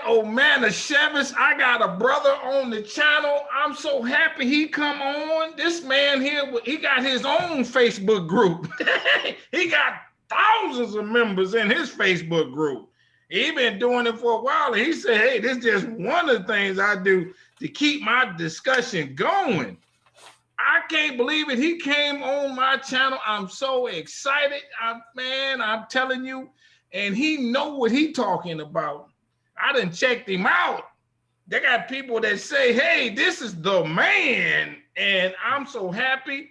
old man of Chevis. I got a brother on the channel. I'm so happy he come on. This man here, he got his own Facebook group. He got thousands of members in his Facebook group. He been doing it for a while. And he said, hey, this is just one of the things I do to keep my discussion going. I can't believe it. He came on my channel. I'm so excited. Man, I'm telling you. And he know what he talking about. I done checked him out. They got people that say, hey, this is the man. And I'm so happy.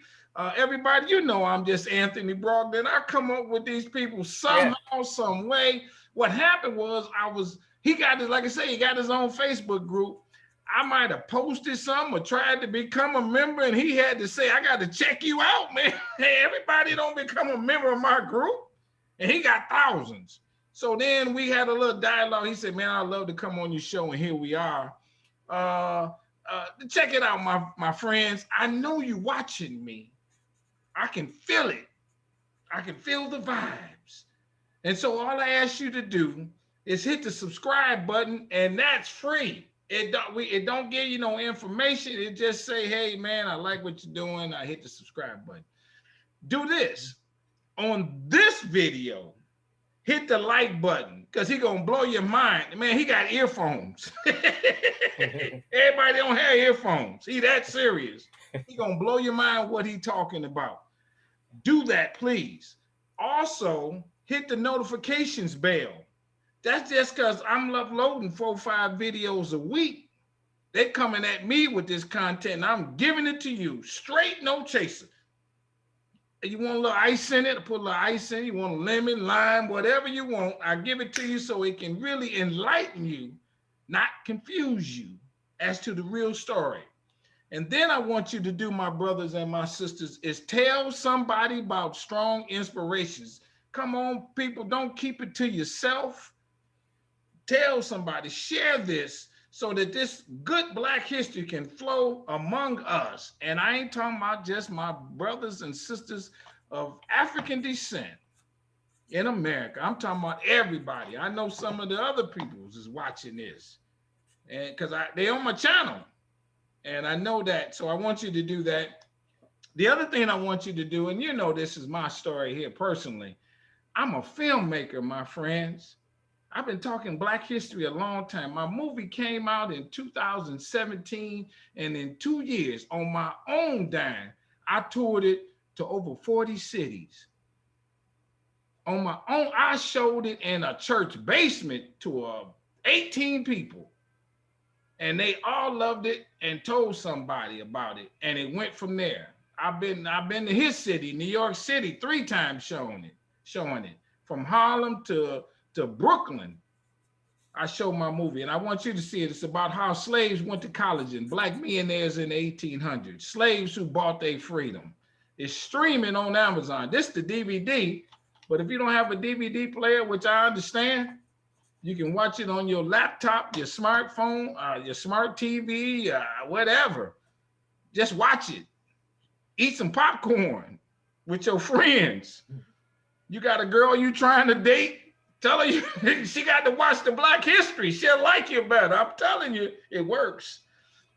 Everybody, you know, I'm just Anthony Brogdon. I come up with these people somehow, some way. What happened was he got his, like I say, he got his own Facebook group. I might have posted something or tried to become a member, and he had to say, I got to check you out, man. Hey, everybody don't become a member of my group. And he got thousands. So then we had a little dialogue. He said, man, I'd love to come on your show, and here we are. Check it out, my friends. I know you watching me. I can feel it. I can feel the vibes. And so all I ask you to do is hit the subscribe button, and that's free. It don't give you no information. It just say, hey, man, I like what you're doing. I hit the subscribe button. Do this. On this video, hit the like button because he going to blow your mind. Man, he got earphones. Everybody don't have earphones. He that serious. He going to blow your mind what he talking about. Do that, please. Also, hit the notifications bell. That's just because I'm uploading 4 or 5 videos a week. They're coming at me with this content, and I'm giving it to you straight, no chaser. You want a little ice in it, I put a little ice in it. You want a lemon, lime, whatever you want, I give it to you so it can really enlighten you, not confuse you as to the real story. And then I want you to do, my brothers and my sisters, is tell somebody about strong inspirations. Come on, people, don't keep it to yourself. Tell somebody, share this so that this good Black history can flow among us. And I ain't talking about just my brothers and sisters of African descent in America. I'm talking about everybody. I know some of the other people is watching this, and because they on my channel, and I know that. So I want you to do that. The other thing I want you to do, and you know this is my story here personally, I'm a filmmaker, my friends. I've been talking Black history a long time. My movie came out in 2017, and in 2 years, on my own dime, I toured it to over 40 cities. On my own, I showed it in a church basement to 18 people, and they all loved it and told somebody about it, and it went from there. I've been to his city, New York City, 3 times showing it, from Harlem to Brooklyn. I show my movie, and I want you to see it. It's about how slaves went to college and Black millionaires in the 1800s, slaves who bought their freedom. It's streaming on Amazon. This is the DVD, but if you don't have a DVD player, which I understand, you can watch it on your laptop, your smartphone, your smart TV, whatever. Just watch it. Eat some popcorn with your friends. You got a girl you trying to date, tell her she got to watch the Black history. She'll like you better. I'm telling you, it works.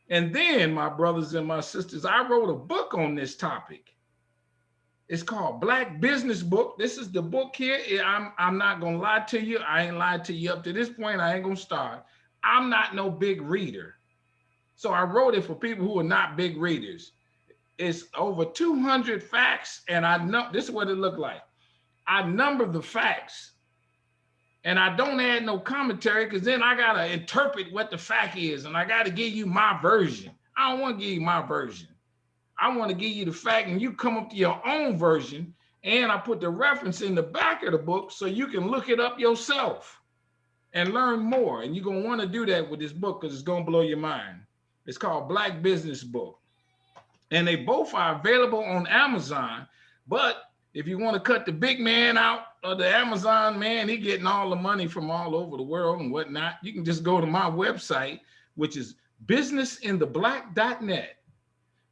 And then, my brothers and my sisters, I wrote a book on this topic. It's called Black Business Book. This is the book here. I'm not going to lie to you. I ain't lied to you up to this point. I ain't going to start. I'm not no big reader. So I wrote it for people who are not big readers. It's over 200 facts, and I know this is what it looked like. I number the facts, and I don't add no commentary because then I got to interpret what the fact is, and I got to give you my version. I don't want to give you my version. I want to give you the fact, and you come up to your own version, and I put the reference in the back of the book so you can look it up yourself and learn more. And you're going to want to do that with this book because it's going to blow your mind. It's called Black Business Book. And they both are available on Amazon, but if you want to cut the big man out of the Amazon man, he getting all the money from all over the world and whatnot, you can just go to my website, which is businessintheblack.net.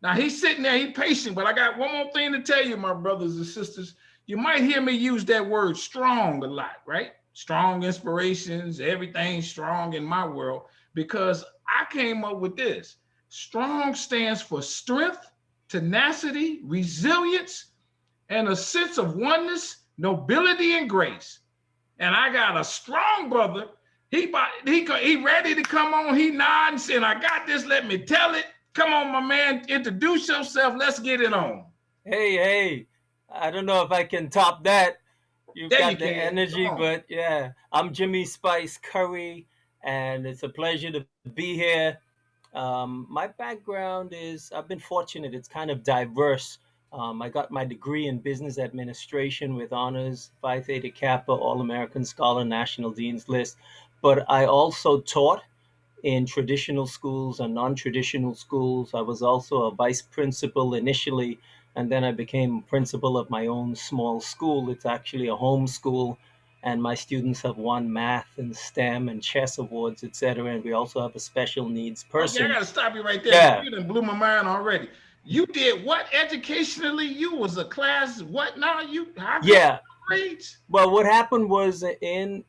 Now he's sitting there, he's patient, but I got one more thing to tell you, my brothers and sisters. You might hear me use that word strong a lot, right? strong inspirations, everything strong in my world, because I came up with this. Strong stands for strength, tenacity, resilience, and a sense of oneness, nobility, and grace. And I got a strong brother. He ready to come on. He nods, and I got this. Let me tell it. Come on, my man. Introduce yourself. Let's get it on. Hey, I don't know if I can top that. You've There you got the can. Come energy, on. but yeah, I'm Jimmy Spice Curry, and it's a pleasure to be here. My background is I've been fortunate, it's kind of diverse. I got my degree in business administration with honors, Phi Theta Kappa, All American Scholar, National Dean's List. But I also taught in traditional schools and non-traditional schools. I was also a vice principal initially, and then I became principal of my own small school. It's actually a home school, and my students have won math and STEM and chess awards, etc. And we also have a special needs Okay, I person. got to stop you right there because Yeah, you done blew my mind already. You did what educationally? You was a class. What now? You how come yeah. grades? Well, what happened was in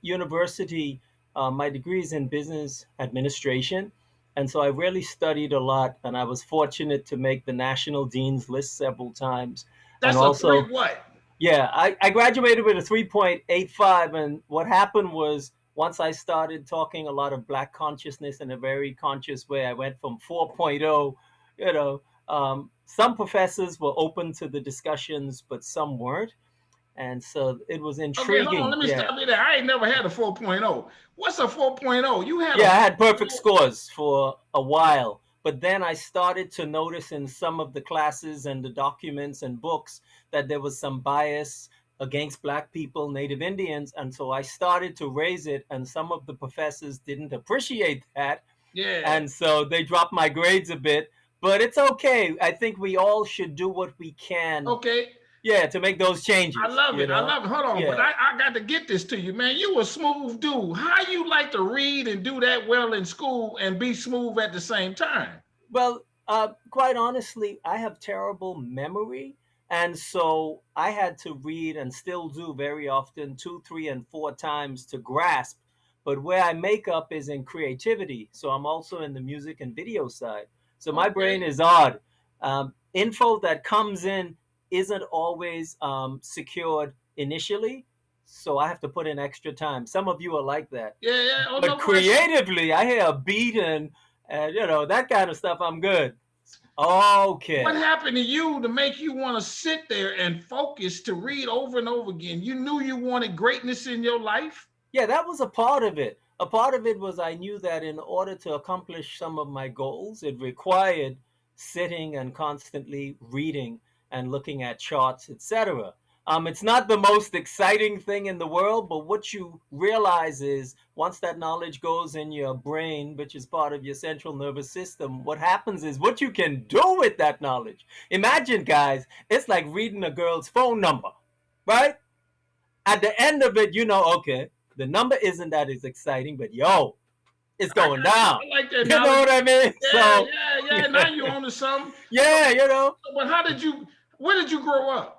university, my degree is in business administration. And so I really studied a lot, and I was fortunate to make the National Dean's List several times. And That's a three also, what? yeah, I graduated with a 3.85. And what happened was once I started talking a lot of Black consciousness in a very conscious way, I went from 4.0, you know. Some professors were open to the discussions, but some weren't, and so it was Okay, hold on. intriguing. Let me Yeah, stop you there. I ain't never had a 4.0. What's a 4.0? You had a yeah, I had perfect 4.0? scores for a while, but then I started to notice in some of the classes and the documents and books that there was some bias against Black people, Native Indians, and so I started to raise it, and some of the professors didn't appreciate that, Yeah. and so they dropped my grades a bit. But it's okay. I think we all should do what we can, Okay. yeah, to make those I changes. love it. I love it. Hold on, but Yeah. I got to get this to you, man. You a smooth dude. How you like to read and do that well in school and be smooth at the same time? Well, quite honestly, I have terrible memory. And so I had to read and still do very often two, three, and four times to grasp. But where I make up is in creativity. So I'm also in the music and video side. So my brain Okay. is odd. Info that comes in isn't always secured initially. So I have to put in extra time. Some of you are like that. Yeah, yeah. Oh, But no question. creatively, I hear a beat and that kind of stuff. I'm good. What Okay. happened to you to make you want to sit there and focus to read over and over again? You knew you wanted greatness in your life? Yeah, that was a part of it. A part of it was I knew that in order to accomplish some of my goals, it required sitting and constantly reading and looking at charts, etc. It's not the most exciting thing in the world, but what you realize is once that knowledge goes in your brain, which is part of your central nervous system, what happens is what you can do with that knowledge. Imagine, guys, it's like reading a girl's phone number, right? At the end of it, okay, the number isn't that is exciting, but yo, it's I going got you. down. I like that You know knowledge. what I mean? Yeah, So, yeah, yeah. Now you on to something. So, yeah, but how did you, where did you grow up?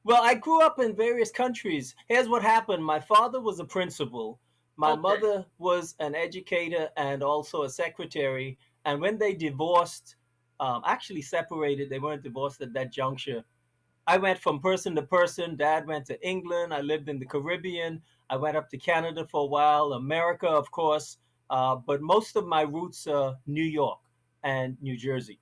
Well, I grew up in various countries. Here's what happened. My father was a principal. My Okay. mother was an educator and also a secretary. And when they divorced, actually separated, they weren't divorced at that juncture. I went from person to person. Dad went to England. I lived in the Caribbean. I went up to Canada for a while, America, of course. But most of my roots are New York and New Jersey.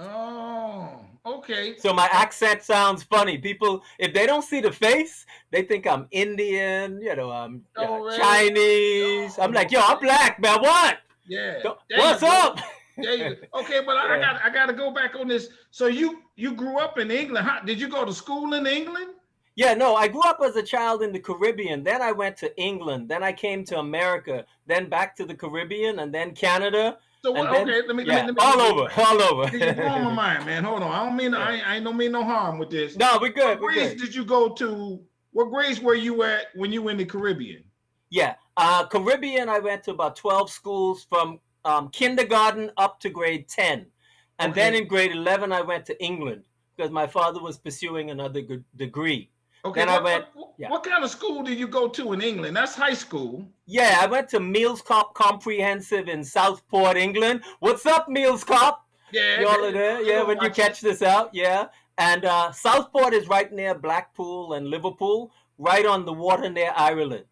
Oh, okay. So my accent sounds funny. People, if they don't see the face, they think I'm Indian, I'm Oh, really? Chinese. I'm Oh, like, yo, I'm okay. black, man. What? Yeah. There you What's go. up? There you go. Okay, but I Yeah. got I got to go back on this. So you grew up in England. How, did you go to school in England? Yeah, no, I grew up as a child in the Caribbean. Then I went to England. Then I came to America. Then back to the Caribbean, and then Canada, So what? and then Okay, let me let me yeah, let me all get this over, right. all See, you're blowing my over. mind, man. Hold on. I don't mean Yeah. I don't mean no harm with this. No, we're What good. We're grades good. did you go to? What grades were you at when you were in the Caribbean? Yeah, Caribbean. I went to about 12 schools from kindergarten up to grade 10, and then Okay. in grade 11 I went to England because my father was pursuing another degree. Okay, Then I went, yeah. what kind of school did you go to in England? That's high school. Yeah, I went to Meals Comprehensive in Southport, England. What's up, Meals Cop? Yeah, Y'all there are you go. there? They Yeah, gonna when you watch it. catch this out, yeah. And Southport is right near Blackpool and Liverpool, right on the water near Ireland.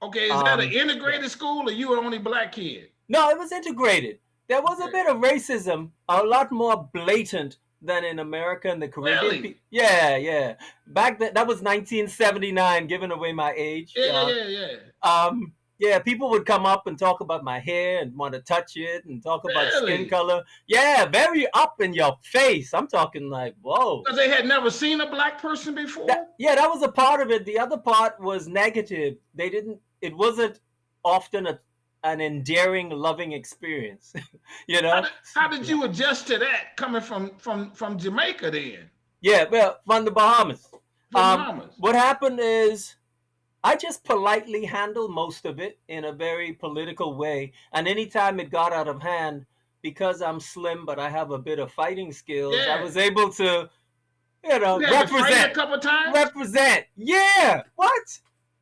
Okay, is that an Yeah. integrated school or you an only black kid? No, it was integrated. There was a Okay. bit of racism, a lot more blatant than in America and the Caribbean. Really? Yeah, yeah. Back then, that was 1979, giving away my age. Yeah. Yeah, people would come up and talk about my hair and want to touch it and talk about skin Really? color. Yeah, very up in your face. I'm talking like, whoa. Because they had never seen a black person before? That was a part of it. The other part was negative. They didn't. It wasn't often an endearing, loving experience. you know. How did you adjust to that coming from Jamaica then? Yeah, well, from the Bahamas. From Bahamas? What happened is I just politely handled most of it in a very political way. And anytime it got out of hand, because I'm slim but I have a bit of fighting skills, Yeah. I was able to, You had represent. to fight a couple times? Represent. Yeah. What?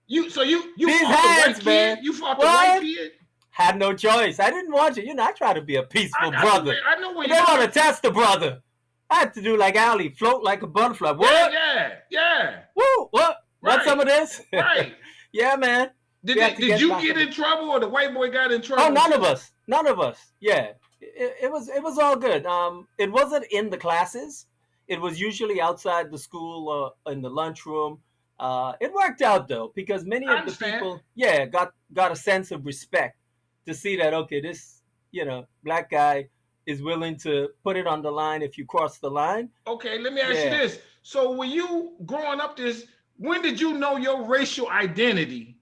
You fought These the hands, white man. kid? You fought the white kid? Had no choice. I didn't want to. I try to be a peaceful brother. I know where you don't want to test the brother. I had to do like Ali, float like a butterfly. What? Yeah. Woo, what? Right. Want some of this? Right. Yeah, man. Did you get in trouble or the white boy got in trouble? Oh, none of us. None of us. Yeah. It was all good. It wasn't in the classes. It was usually outside the school or in the lunchroom. It worked out though, because many of the people, got a sense of respect to see that, okay, this, black guy is willing to put it on the line if you cross the line. Okay, let me ask you this. So when you growing up when did you know your racial identity?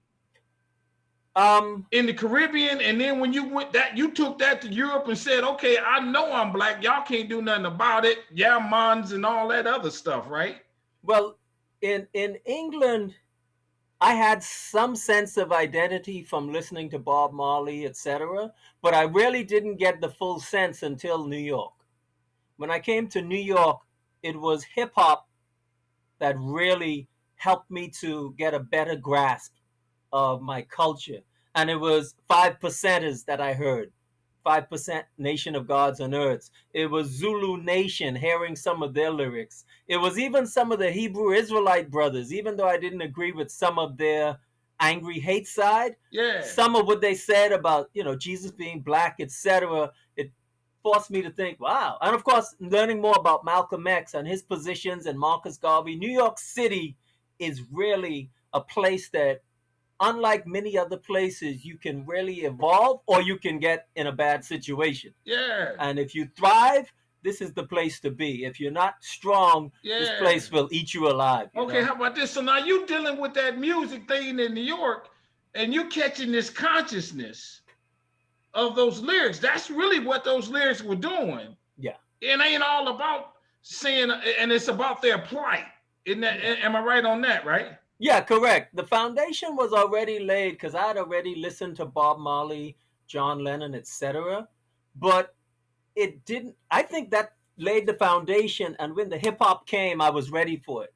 In the Caribbean, and then when you took that to Europe and said, okay, I know I'm black, y'all can't do nothing about it, mons and all that other stuff, right? Well, in England, I had some sense of identity from listening to Bob Marley, etc., but I really didn't get the full sense until New York. When I came to New York, it was hip hop that really helped me to get a better grasp of my culture. And it was 5%ers that I heard. 5% Nation of Gods and Earths. It was Zulu Nation, hearing some of their lyrics. It was even some of the Hebrew Israelite brothers, even though I didn't agree with some of their angry hate side. Yeah. Some of what they said about, Jesus being black, etc. It forced me to think, wow. And of course, learning more about Malcolm X and his positions and Marcus Garvey. New York City is really a place that, unlike many other places, you can really evolve or you can get in a bad situation. Yeah. And if you thrive, this is the place to be. If you're not strong, this place will eat you alive. Okay, how about this? So now you dealing with that music thing in New York, and you're catching this consciousness of those lyrics. That's really what those lyrics were doing. Yeah. It ain't all about saying, and it's about their plight. Isn't that? Am I right on that? Right? Yeah, correct. The foundation was already laid because I had already listened to Bob Marley, John Lennon, etc. But it didn't. I think that laid the foundation, and when the hip hop came, I was ready for it.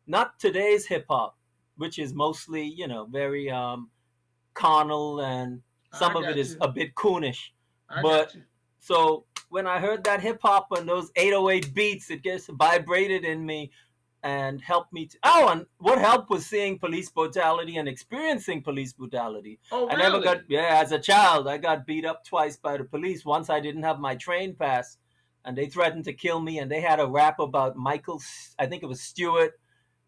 Not today's hip hop, which is mostly, very carnal, and some of it is a bit coonish. But so when I heard that hip hop and those 808 beats, it just vibrated in me and helped me and what helped was seeing police brutality and experiencing police brutality. Oh, really? I never got, as a child, I got beat up twice by the police. Once I didn't have my train pass, and they threatened to kill me, and they had a rap about Michael, I think it was Stewart,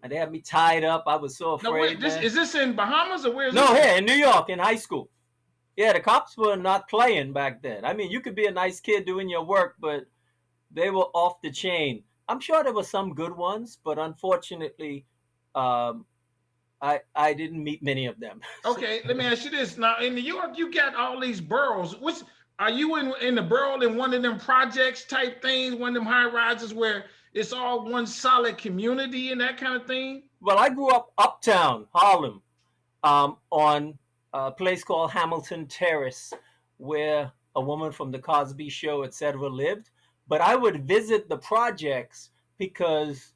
and they had me tied up. I was so afraid. No, wait, is this in Bahamas or where is this? No, here in New York, in high school. Yeah, the cops were not playing back then. I mean, you could be a nice kid doing your work, but they were off the chain. I'm sure there were some good ones, but unfortunately, I didn't meet many of them. Okay, let me ask you this. Now, in New York, you got all these boroughs. Are you in the borough in one of them projects type things, one of them high rises where it's all one solid community and that kind of thing? Well, I grew up uptown, Harlem, on a place called Hamilton Terrace, where a woman from the Cosby Show, etc., lived. But I would visit the projects because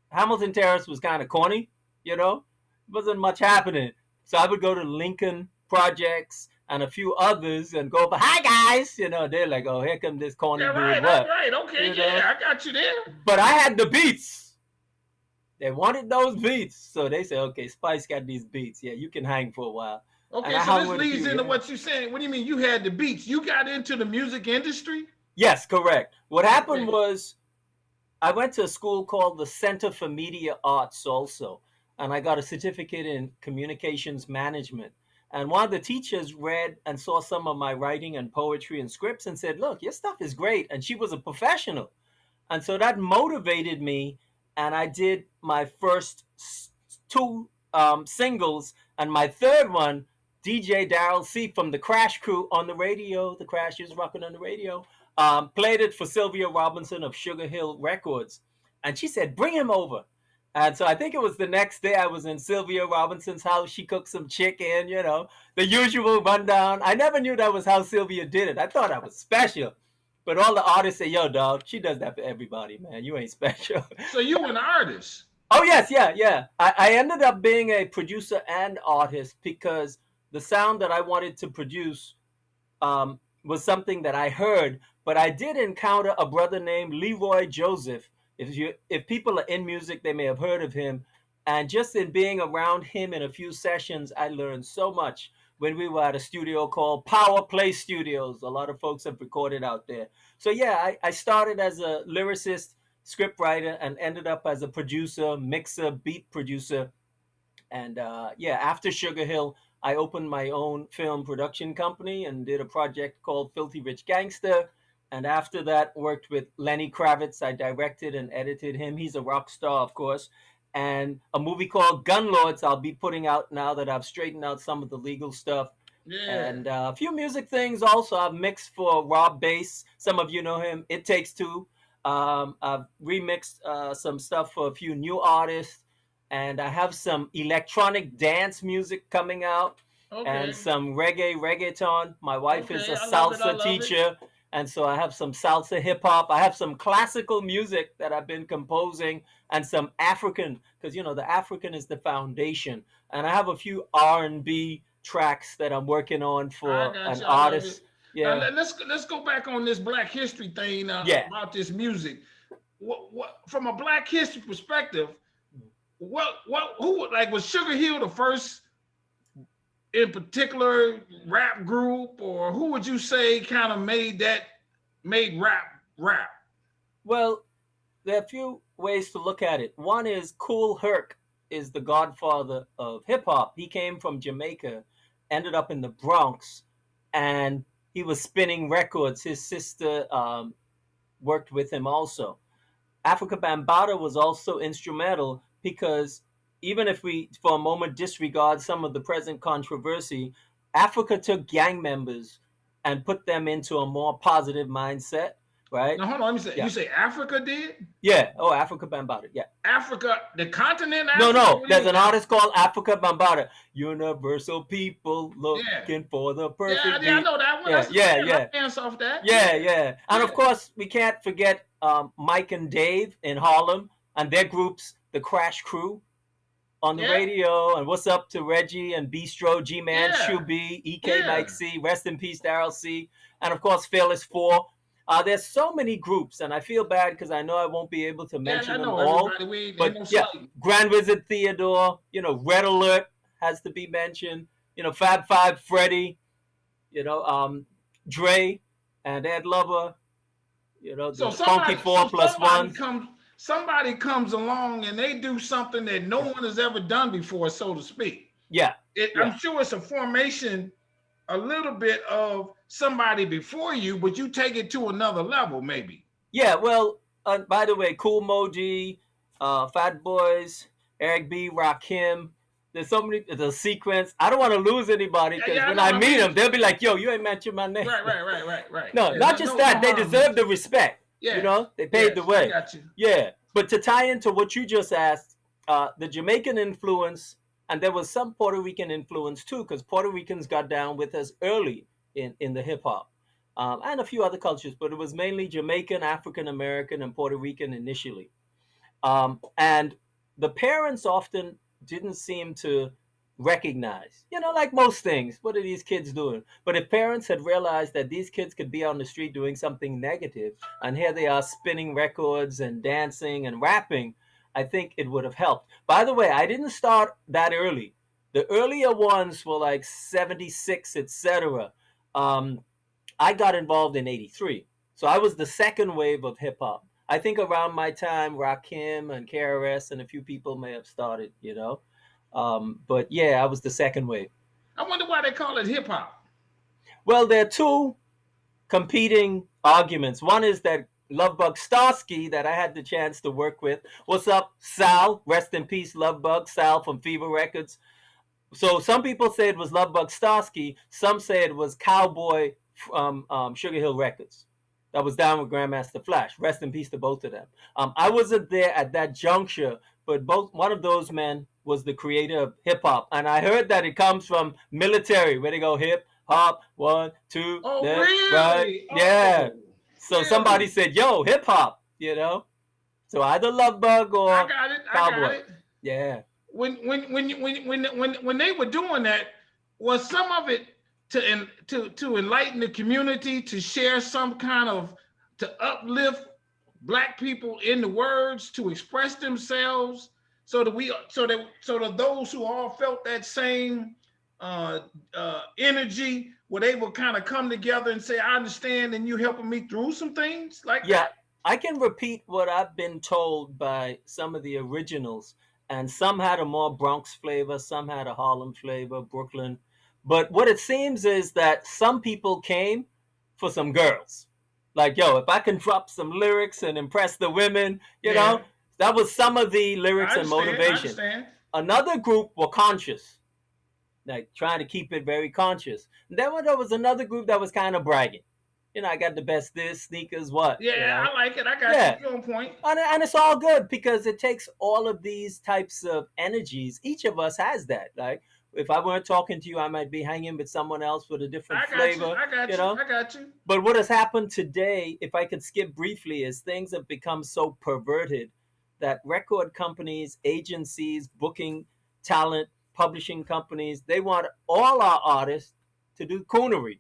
Hamilton Terrace was kind of corny. You know, wasn't much happening. So I would go to Lincoln Projects and a few others and go over, hi guys. You know, they're like, oh, here come this corny Yeah, dude. right. That's What? right. Okay, You know, yeah, I got you there. but I had the beats. They wanted those beats. So they said, okay, Spice got these beats. Yeah, you can hang for a while. And Okay, I so hung this with a leads few, into yeah. what you're saying. What do you mean you had the beats? You got into the music industry? Yes, correct. What happened Okay. was I went to a school called the Center for Media Arts also, and I got a certificate in communications management. And one of the teachers read and saw some of my writing and poetry and scripts and said, look, your stuff is great. And she was a professional. And so that motivated me. And I did my first two singles, and my third one, DJ Daryl C from the Crash Crew on the radio. The Crash is rocking on the radio. Played it for Sylvia Robinson of Sugar Hill Records. And she said, bring him over. And so I think it was the next day I was in Sylvia Robinson's house. She cooked some chicken, you know, the usual rundown. I never knew that was how Sylvia did it. I thought I was special. But all the artists say, yo, dog, she does that for everybody, man. You ain't special. So you an artist. Oh, yes, yeah, yeah. I ended up being a producer and artist because the sound that I wanted to produce was something that I heard, but I did encounter a brother named Leroy Joseph. If people are in music, they may have heard of him. And just in being around him in a few sessions, I learned so much. When we were at a studio called Power Play Studios, a lot of folks have recorded out there. So yeah, I started as a lyricist, script writer, and ended up as a producer, mixer, beat producer. And yeah, after Sugar Hill, I opened my own film production company and did a project called Filthy Rich Gangster. And after that, worked with Lenny Kravitz. I directed and edited him. He's a rock star, of course. And a movie called Gunlords I'll be putting out now that I've straightened out some of the legal stuff. Yeah. And a few music things also. I've mixed for Rob Bass. Some of you know him. It Takes Two. I've remixed some stuff for a few new artists, and I have some electronic dance music coming out and Okay. some reggaeton. My wife is Okay. a I love it. I salsa love it. teacher, and so I have some salsa hip hop. I have some classical music that I've been composing, and some African, because you know the African is the foundation. And I have a few R&B tracks that I'm working on I for got an you. I love it. artist. Now Yeah, let's go back on this Black History thing yeah. about this music. What from a Black History perspective? What who like was Sugar Hill the first in particular rap group, or who would you say kind of made rap? Well, there are a few ways to look at it. One is Kool Herc is the godfather of hip hop. He came from Jamaica, ended up in the Bronx, and he was spinning records. His sister worked with him also. Africa Bambaataa was also instrumental because even if we, for a moment, disregard some of the present controversy, Africa took gang members and put them into a more positive mindset, right? Now hold on, let me say. Yeah. You say Africa did? Yeah. Oh, Africa Bambaataa. Yeah. Africa, the continent No, Africa? no. What do you There's mean? an artist called Africa Bambaataa. Universal people Yeah. looking for the Yeah, perfect yeah, I beat. know that one. Yeah, That's yeah, yeah, yeah. I dance off that. Yeah, yeah. And Yeah. of course, we can't forget Mike and Dave in Harlem and their groups, the Crash Crew, on the Yeah. radio. And what's up to Reggie and Bistro, G Man, Yeah. Shuby, EK Yeah. Mike C, rest in peace, Daryl C, and of course, Fearless Four. There's so many groups, and I feel bad because I know I won't be able to Yeah, mention I them know all. everybody. We ain't But no yeah, slight. Grand Wizard Theodore, you know, Red Alert has to be mentioned. You know, Fab Five Freddy, you know, Dre and Ed Lover, you know, So the Funky Four plus one. somebody comes along and they do something that no one has ever done before, so to speak. Yeah, yeah. I'm sure it's a formation a little bit of somebody before you, but you take it to another level, maybe. Yeah, well, by the way, Cool Moji, Fat Boys, Eric B, Rakim. There's so many. The sequence. I don't want to lose anybody Yeah, because yeah, I when know I what I meet mean. them, they'll be like, "Yo, you ain't mentioned my name." Right. No, Yeah, not just that. They harm. deserve the respect. Yeah. You know, they paved the way. I got you. Yeah, but to tie into what you just asked, the Jamaican influence, and there was some Puerto Rican influence too, because Puerto Ricans got down with us early in the hip hop, and a few other cultures, but it was mainly Jamaican, African American, and Puerto Rican initially. And the parents often didn't seem to recognize. You know, like most things, what are these kids doing? But if parents had realized that these kids could be on the street doing something negative, and here they are spinning records and dancing and rapping, I think it would have helped. By the way, I didn't start that early. The earlier ones were like 76, etc. Um, I got involved in 83. So I was the second wave of hip hop. I think around my time, Rakim and KRS and a few people may have started, you know. But yeah, I was the second wave. I wonder why they call it hip hop. Well, there are two competing arguments. One is that Lovebug Starsky, that I had the chance to work with. What's up, Sal? Rest in peace, Lovebug. Sal from Fever Records. So some people say it was Lovebug Starsky. Some say it was Cowboy from Sugar Hill Records. That was down with Grandmaster Flash. Rest in peace to both of them. I wasn't there at that juncture, but both one of those men was the creator of hip hop, and I heard that it comes from military, where they go hip hop, 1, 2, Oh, left, right, really? yeah. Oh, So somebody really? said, "Yo, hip hop," you know. So either Lovebug I or got it. I got Cowboy. it. Yeah. When they were doing that, was some of it to enlighten the community, to share some kind of, to uplift black people in the words, to express themselves, so that those who all felt that same energy, where they would kind of come together and say, I understand, and you helping me through some things like Yeah, that. I can repeat what I've been told by some of the originals, and some had a more Bronx flavor, some had a Harlem flavor, Brooklyn. But what it seems is that some people came for some girls. Like, yo, if I can drop some lyrics and impress the women, you Yeah, know, that was some of the I lyrics and understand. I motivation. understand. Another group were conscious, like trying to keep it very conscious. And then there was another group that was kind of bragging. You know, I got the best this, sneakers, what, you Yeah, know? I like it. I got you. Yeah. You're on point. And it's all good because it takes all of these types of energies. Each of us has that. Like, if I weren't talking to you, I might be hanging with someone else with a different I got you. flavor, I got you you. know? I got you. But what has happened today, if I could skip briefly, is things have become so perverted that record companies, agencies, booking talent, publishing companies, they want all our artists to do coonery.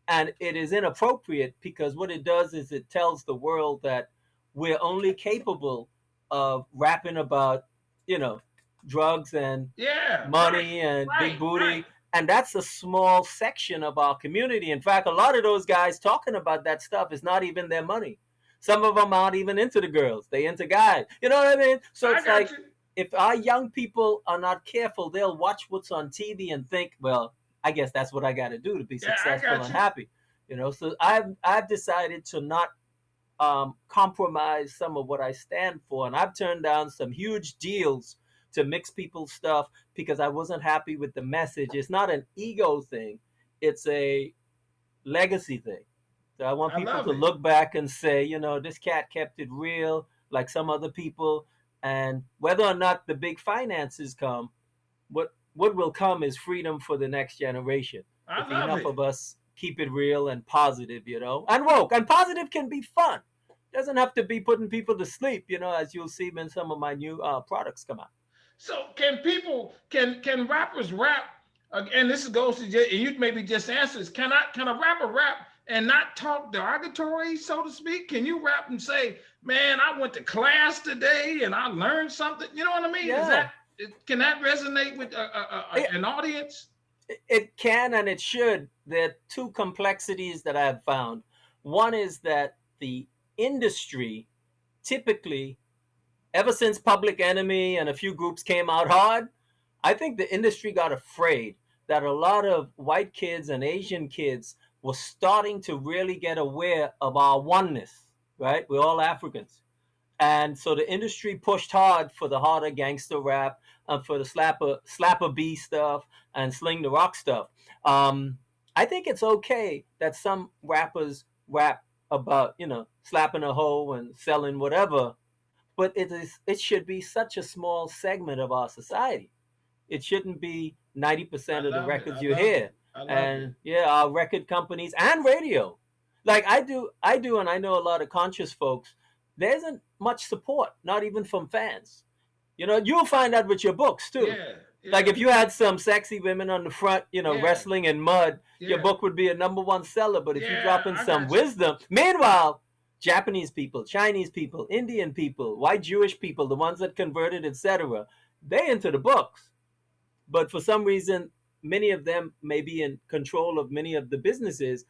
And it is inappropriate because what it does is it tells the world that we're only capable of rapping about, you know, drugs and Yeah, right, money and big right, right. booty. And that's a small section of our community. In fact, a lot of those guys talking about that stuff is not even their money. Some of them aren't even into the girls, they into guys. You know what I mean? So I it's got like, you. if our young people are not careful, they'll watch what's on TV and think, well, I guess that's what I got to do to be Yeah, I successful got and you. happy. You know, so I've decided to not compromise some of what I stand for, and I've turned down some huge deals to mix people's stuff because I wasn't happy with the message. It's not an ego thing; it's a legacy thing. So I want I people love to it. look back and say, you know, this cat kept it real, like some other people. And whether or not the big finances come, what will come is freedom for the next generation. I If love enough it. of us keep it real and positive, you know, and woke. And positive can be fun. Doesn't have to be putting people to sleep, you know, as you'll see when some of my new products come out. So can people, can rappers rap? And this goes to and you maybe just answer this. Can a rapper rap and not talk derogatory, so to speak? Can you rap and say, "Man, I went to class today and I learned something"? You know what I mean? Is Yeah, that, can that resonate with it, an audience? it can and it should. There are two complexities that I've found. One is that the industry typically, ever since Public Enemy and a few groups came out hard, I think the industry got afraid that a lot of white kids and Asian kids were starting to really get aware of our oneness, right? We're all Africans. And so the industry pushed hard for the harder gangster rap and for the slapper B stuff and sling the rock stuff. Um, I think it's okay that some rappers rap about, you know, slapping a hoe and selling whatever, but it should be such a small segment of our society. It shouldn't be I 90% of the love it. I records you love hear. it. I love it. And yeah, our record companies and radio. Like I do, and I know a lot of conscious folks, there isn't much support, not even from fans. You know, you'll find that with your books too. Yeah, Like yeah, if you had some sexy women on the front, yeah, wrestling in mud, your yeah, book would be a number one seller. But if you yeah. drop in I some got you. wisdom, meanwhile, Japanese people, Chinese people, Indian people, white Jewish people, the ones that converted, etc., they into the books. But for some reason, many of them may be in control of many of the businesses,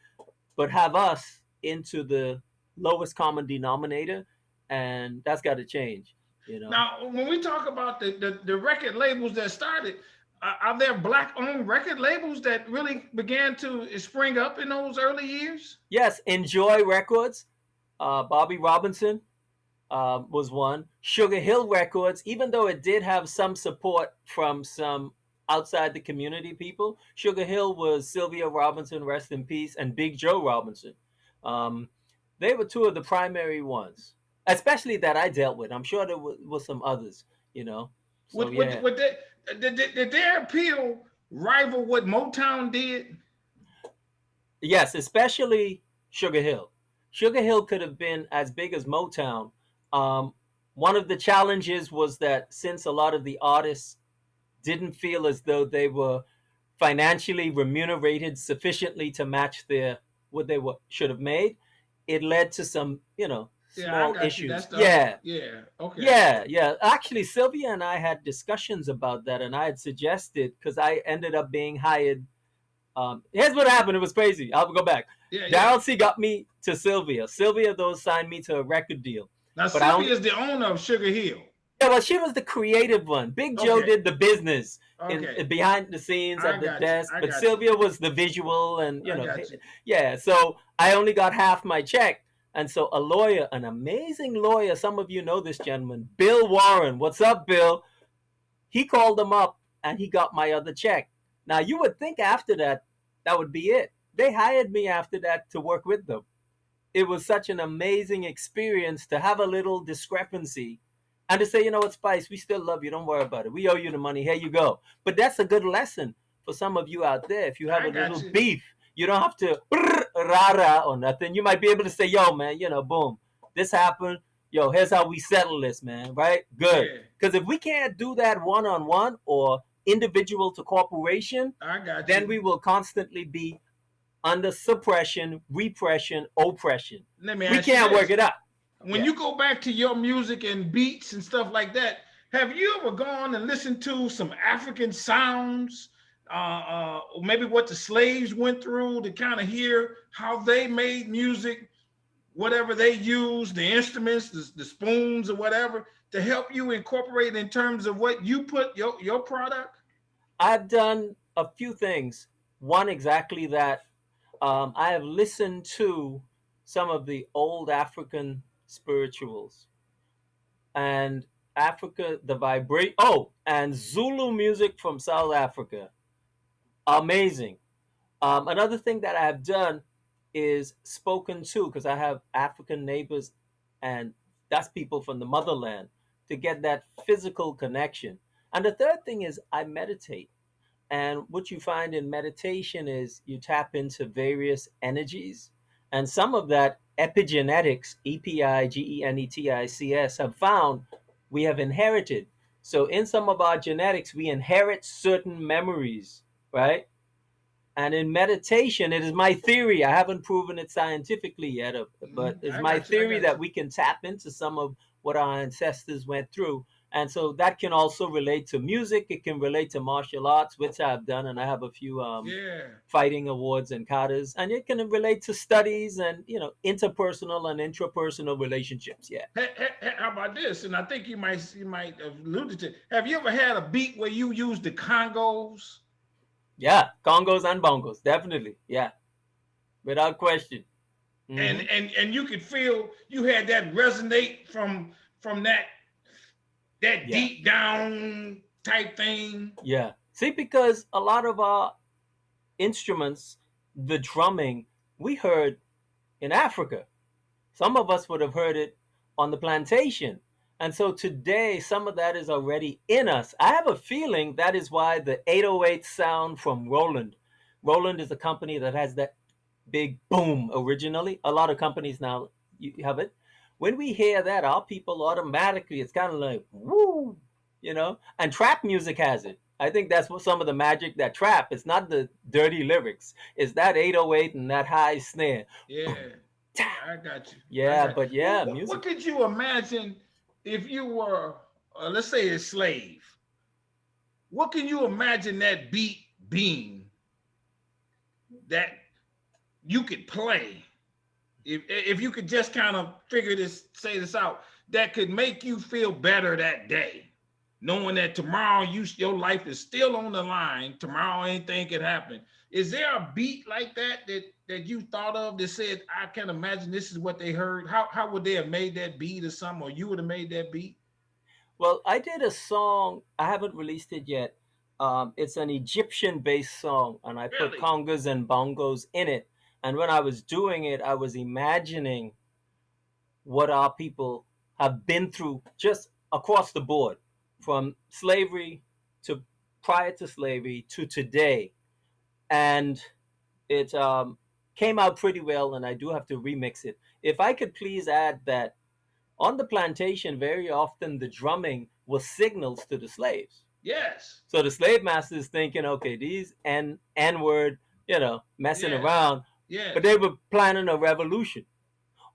but have us into the lowest common denominator, and that's got to change. You know. Now, when we talk about the record labels that started, are there black-owned record labels that really began to spring up in those early years? Yes, Enjoy Records, Bobby Robinson was one. Sugar Hill Records, even though it did have some support from some outside the community people, Sugar Hill was Sylvia Robinson, rest in peace, and Big Joe Robinson. Um, they were two of the primary ones, especially that I dealt with. I'm sure there was some others, you know. So yeah, Would they, did their appeal rival what Motown did? yes, especially Sugar Hill. Sugar Hill could have been as big as Motown. Um, One of the challenges was that since a lot of the artists didn't feel as though they were financially remunerated sufficiently to match their what they should have made, it led to some, Yeah, I small got you. That's issues. the other. Yeah, Yeah, okay. yeah, yeah. Actually, Sylvia and I had discussions about that, and I had suggested because I ended up being hired. Here's what happened. It was crazy. I'll go back. Yeah, yeah. Daryl C got me to Sylvia. Sylvia, though, signed me to a record deal. Now But I Sylvia only, is the owner of Sugar Hill. yeah, well, she was the creative one. Big Joe Okay, did the business okay. behind the scenes I at the got you. desk, I but got you. Sylvia was the visual and I got you. yeah. So I only got half my check, and so a lawyer, an amazing lawyer, some of you know this gentleman, Bill Warren. What's up, Bill? He called them up, and he got my other check. Now you would think after that, that would be it. They hired me after that to work with them. It was such an amazing experience to have a little discrepancy and to say, you know what, Spice, we still love you. Don't worry about it. We owe you the money. Here you go. But that's a good lesson for some of you out there. If you have I a got little you. beef, you don't have to rah or nothing. You might be able to say, yo, man, boom, this happened. Yo, here's how we settle this, man. Right? Good. Yeah, Because if we can't do that one on one or individual to corporation, I got then you. we will constantly be under suppression, repression, oppression. Let me We ask you can't work this. it out. When Yeah. you go back to your music and beats and stuff like that, have you ever gone and listened to some African sounds? Maybe what the slaves went through to kind of hear how they made music, whatever they used, the instruments, the spoons or whatever, to help you incorporate in terms of what you put your product? I've done a few things. One exactly that I have listened to some of the old African spirituals and Africa, the vibrate. Oh, and Zulu music from South Africa. Amazing. Another thing that I have done is spoken to because I have African neighbors, and that's people from the motherland to get that physical connection. And the third thing is I meditate. And what you find in meditation is you tap into various energies. And some of that epigenetics, EPIGENETICS, have found we have inherited. So in some of our genetics, we inherit certain memories, right? And in meditation, it is my theory. I haven't proven it scientifically yet, but it's I my got you. I theory got that you. we can tap into some of what our ancestors went through. And so that can also relate to music. It can relate to martial arts, which I've done, and I have a few Yeah. fighting awards and katas. And it can relate to studies and interpersonal and intrapersonal relationships. Yeah, How about this? And I think you might have alluded to. Have you ever had a beat where you use the congos? yeah, congos and bongos, definitely. Yeah, without question. and Hmm. and and you could feel you had that resonate from that Yeah, deep down type thing. yeah. See, because a lot of our instruments, the drumming, we heard in Africa. Some of us would have heard it on the plantation. And so today, some of that is already in us. I have a feeling that is why the 808 sound from Roland. Roland is a company that has that big boom originally. A lot of companies now you have it. When we hear that, our people automatically, it's kind of like, woo, you know. And trap music has it. I think that's what some of the magic that trap. It's not the dirty lyrics. It's that 808 and that high snare. Yeah, Boom, ta. I got you. I Yeah, got you. but Well, yeah, what music. could you imagine if you were, let's say, a slave? What can you imagine that beat being that you could play? If you could just kind of figure this, say this out, that could make you feel better that day, knowing that tomorrow your life is still on the line. Tomorrow anything could happen. Is there a beat like that you thought of that said, I can imagine this is what they heard? How would they have made that beat or something, or you would have made that beat? Well, I did a song. I haven't released it yet. It's an Egyptian-based song, and I put Really? congas and bongos in it. And when I was doing it, I was imagining what our people have been through just across the board, from slavery to prior to slavery to today. And it came out pretty well, and I do have to remix it. If I could please add that on the plantation, very often the drumming was signals to the slaves. Yes. So the slave master is thinking, okay, these N word, messing Yes. around, but Yes. they were planning a revolution,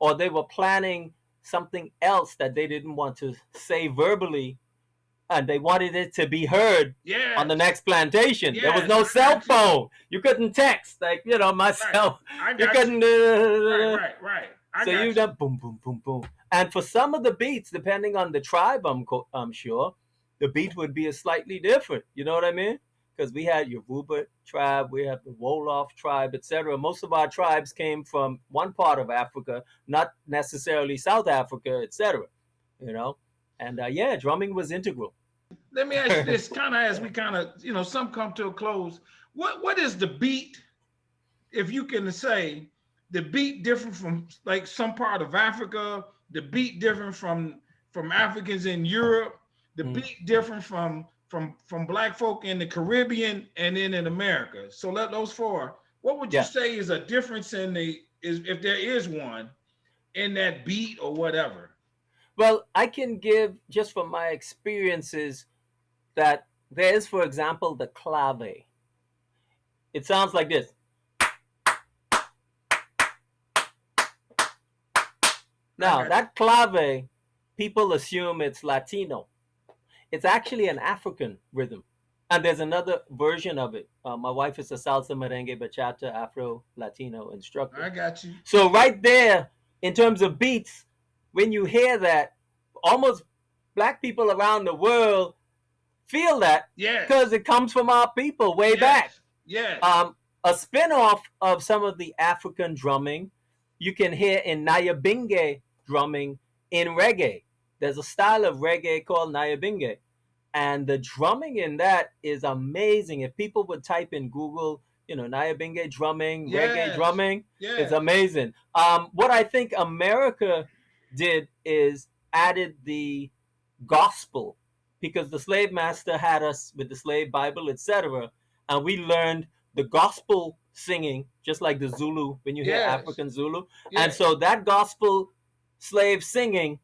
or they were planning something else that they didn't want to say verbally, and they wanted it to be heard on the Yes. next plantation. There was Yes. no I cell got you. phone. You couldn't text, like, Right. myself. I You got you. couldn't. Right. Right. Right. I So you got you. done boom, boom, boom, boom. And for some of the beats, depending on the tribe, I'm sure, the beat would be a slightly different. You know what I mean? Because we had Yoruba tribe, we have the Wolof tribe, etc. Most of our tribes came from one part of Africa, not necessarily South Africa, etc. You know, and yeah, drumming was integral. Let me ask you this, kind of as we kind of, some come to a close. What is the beat, if you can say, the beat different from like some part of Africa, the beat different from Africans in Europe, the Mm. beat different from black folk in the Caribbean and then in America. So let those four. What would you Yeah. say is a difference in the is if there is one in that beat or whatever? Well, I can give just from my experiences that there is, for example, the clave. It sounds like this. I Now, got you. that clave, people assume it's Latino. It's actually an African rhythm. And there's another version of it. My wife is a salsa, merengue, bachata, Afro, Latino instructor. I got you. So, right there, in terms of beats, when you hear that, almost black people around the world feel that because Yes. it comes from our people way back. Yes. Yes. Um, a spin-off of some of the African drumming you can hear in Nyabinge drumming in reggae. There's a style of reggae called Nyabinge, and the drumming in that is amazing. If people would type in Google, Nyabinge drumming, reggae Yes. drumming, it's Yes. amazing. What I think America did is added the gospel, because the slave master had us with the slave Bible, etc., and we learned the gospel singing, just like the Zulu when you hear Yes. African Zulu. And Yes. so that gospel slave singing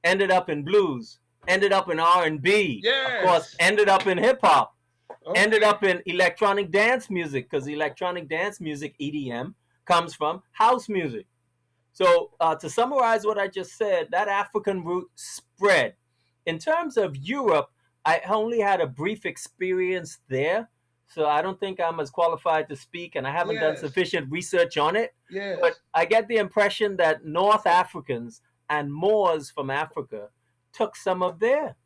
ended up in blues, ended up in R&B, of course, Yes. ended up in hip hop, ended Okay. up in electronic dance music, because electronic dance music, EDM, comes from house music. So, to summarize what I just said, that African root spread. In terms of Europe, I only had a brief experience there. So, I don't think I'm as qualified to speak, and I haven't done Yes. sufficient research on it. But Yes. I get the impression that North Africans and Moors from Africa took some of their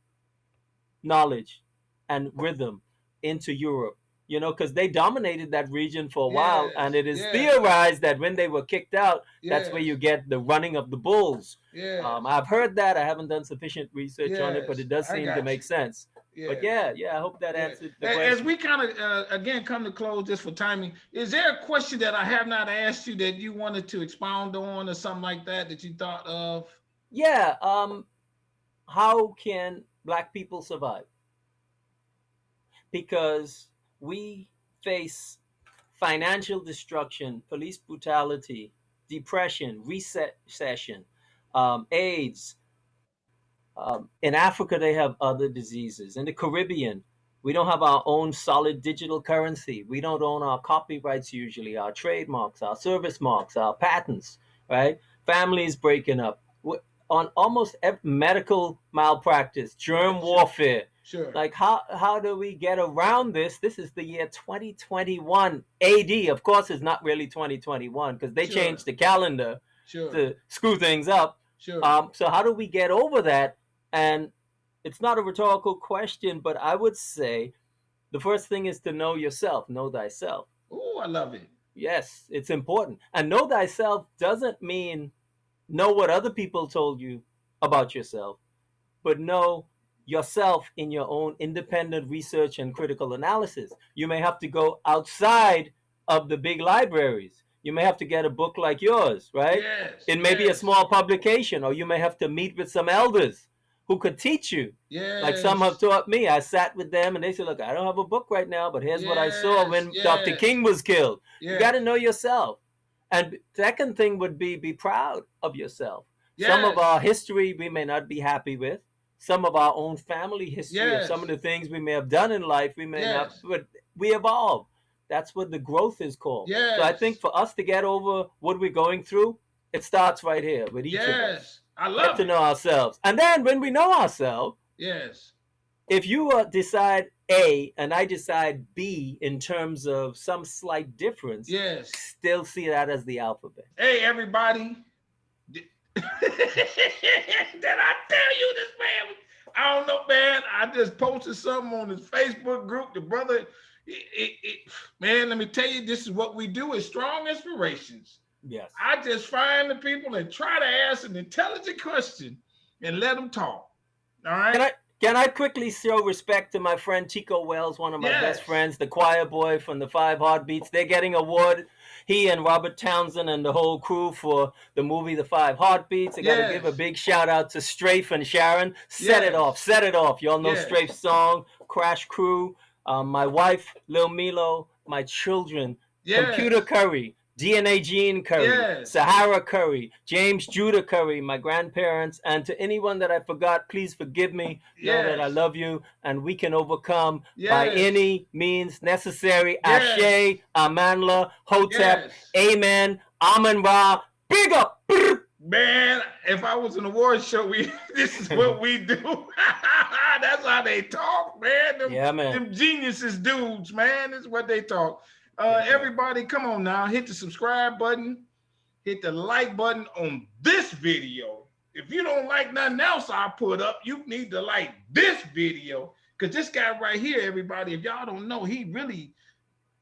knowledge and rhythm into Europe, because they dominated that region for a while. And Yes. it is Yes. theorized that when they were kicked out, that's where you Yes. get the running of the bulls. Yes. I've heard that. I haven't done sufficient research on it, but Yes. it does I seem to got make you. sense. But Yes. yeah, yeah, I hope that Yeah. answered the As question. we kind of again come to close just for timing, is there a question that I have not asked you that you wanted to expound on or something like that you thought of? Yeah, how can black people survive? Because we face financial destruction, police brutality, depression, recession, AIDS, In Africa, they have other diseases. In the Caribbean, we don't have our own solid digital currency. We don't own our copyrights usually, our trademarks, our service marks, our patents, right? Families breaking up. On almost medical malpractice, germ warfare. Sure. Like how do we get around this? This is the year 2021 AD. Of course, it's not really 2021 because they changed the calendar to screw things up. So how do we get over that? And it's not a rhetorical question, but I would say the first thing is to know yourself, know thyself. Oh, I love it. Yes, it's important. And know thyself doesn't mean know what other people told you about yourself, but know yourself in your own independent research and critical analysis. You may have to go outside of the big libraries. You may have to get a book like yours, right? Yes. It may be a small publication, or you may have to meet with some elders who could teach you. Yes. Like some have taught me. I sat with them and they said, look, I don't have a book right now, but here's what I saw when Dr. King was killed. You got to know yourself. And second thing would be proud of yourself. Some of our history we may not be happy with. Some of our own family history of some of the things we may have done in life, we may not, but we evolve. That's what the growth is called. So I think for us to get over what we're going through, it starts right here with each of us. I love to know ourselves. And then when we know ourselves, if you decide A and I decide B in terms of some slight difference, still see that as the alphabet. Hey, everybody. Did I tell you this, man? I don't know, man. I just posted something on his Facebook group. The brother, man, let me tell you, this is what we do is Strong Inspirations. Yes. I just find the people and try to ask an intelligent question and let them talk. All right? Can I quickly show respect to my friend Chico Wells, one of my best friends, the choir boy from the Five Heartbeats. They're getting an award. He and Robert Townsend and the whole crew for the movie The Five Heartbeats. I got to give a big shout out to Strafe and Sharon. Set it off, set it off. Y'all know Strafe's song, Crash Crew. My wife, Lil Milo. My children, Computer Curry. DNA Gene Curry, Sahara Curry, James Judah Curry, my grandparents, and to anyone that I forgot, please forgive me. Know that I love you, and we can overcome by any means necessary. Ashe, Amanla, Hotep, Amen, Amen Ra, big up. Man, if I was an award show, this is what we do. That's how they talk, man. Them geniuses dudes, man. This is what they talk. Everybody, come on now, hit the subscribe button, hit the like button on this video. If you don't like nothing else I put up, you need to like this video, because this guy right here, everybody, if y'all don't know, he really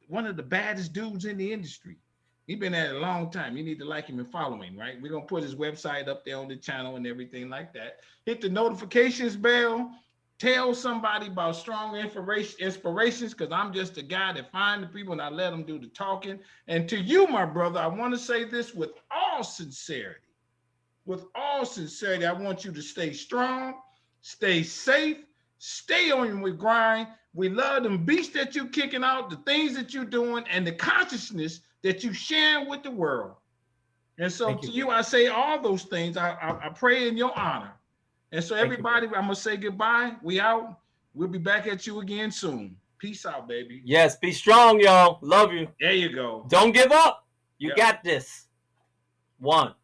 one of the baddest dudes in the industry. He's been at it a long time. You need to like him and follow him, right? We're going to put his website up there on the channel and everything like that. Hit the notifications bell. Tell somebody about Strong Inspirations, because I'm just a guy that find the people and I let them do the talking. And to you, my brother, I want to say this with all sincerity. With all sincerity, I want you to stay strong, stay safe, stay on your grind. We love them beats that you're kicking out, the things that you're doing, and the consciousness that you're sharing with the world. And so to you, I say all those things. I pray in your honor. And so everybody, I'm going to say goodbye. We out. We'll be back at you again soon. Peace out, baby. Yes, be strong, y'all. Love you. There you go. Don't give up. You got this. 1.